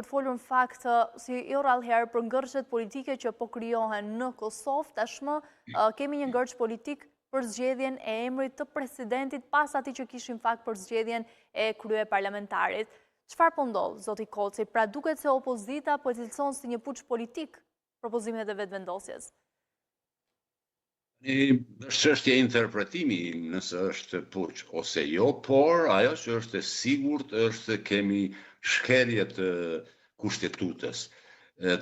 Për të folur në fakt, si jo rallëherë për ngërçet politike që po krijohen në Kosovë, tashmë kemi një ngërç politik për zgjedhjen e emrit të presidentit pas atij që kishim fakt për zgjedhjen e kryeparlamentarit. Çfarë po ndodh, zoti Koci? Pra duket se opozita po e cilëson si një puç politik propozimet e vetëvendosjes. Është çështje interpretimi nëse është puç ose jo, por ajo që është e sigurt është se kemi shkelje të kushtetutës.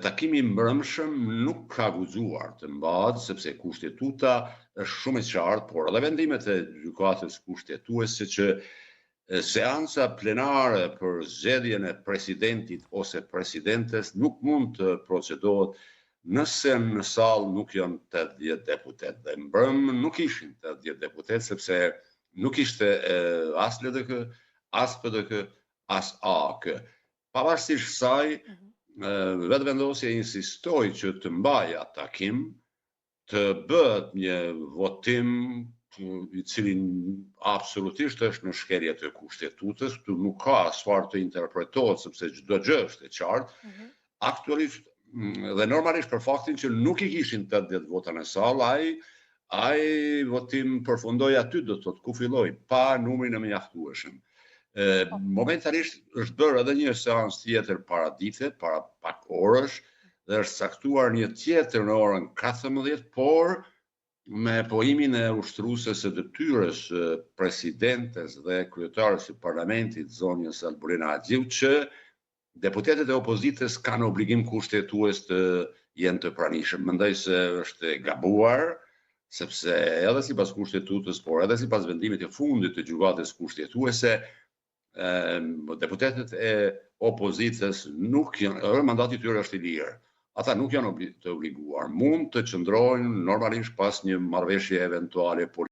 Takimi i mbrëmshëm nuk ka guxuar të mbahet sepse kushtetuta është shumë e qartë, por edhe vendimet e gjykatës kushtetuese që seanca plenare për zgjedhjen e presidentit ose presidentes nuk mund të procedohet nëse në sallë nuk janë 80 deputet. Dhe mbrëm nuk ishin 80 deputet, sepse nuk ishte as LDK, as PDK, as AK. Pavarësisht saj, vetëvendosja insistoi që të mbajë atë takim, të bëhet një votim i cili absolutisht është në shkelje të kushtetutës, këtu nuk ka asfarë të interpretohet, sepse çdo gjë është e qartë. Aktualisht dhe normalisht për faktin që nuk i kishin 80 vota në sallë, ai votim përfundoi aty, do të thotë ku filloi, pa numrin e mjaftueshëm. Momentalisht është bërë edhe një seancë tjetër para dite, para pak orësh, dhe është caktuar një tjetër në orën 14, por me pojimin e ushtrueses së detyrës presidentes dhe kryetarës së parlamentit, zonjës Alborina Haxhiu, që deputetët e opozitës kanë obligim kushtetues të jenë të pranishëm. Mendoj se është gabuar, sepse edhe sipas kushtetutës, por edhe sipas vendimit të fundit të gjykatës kushtetuese, deputetët e opozitës nuk janë, mandati i tyre është i lirë. Ata nuk janë të obliguar. Mund të qëndrojnë normalisht pas një marrëveshje eventuale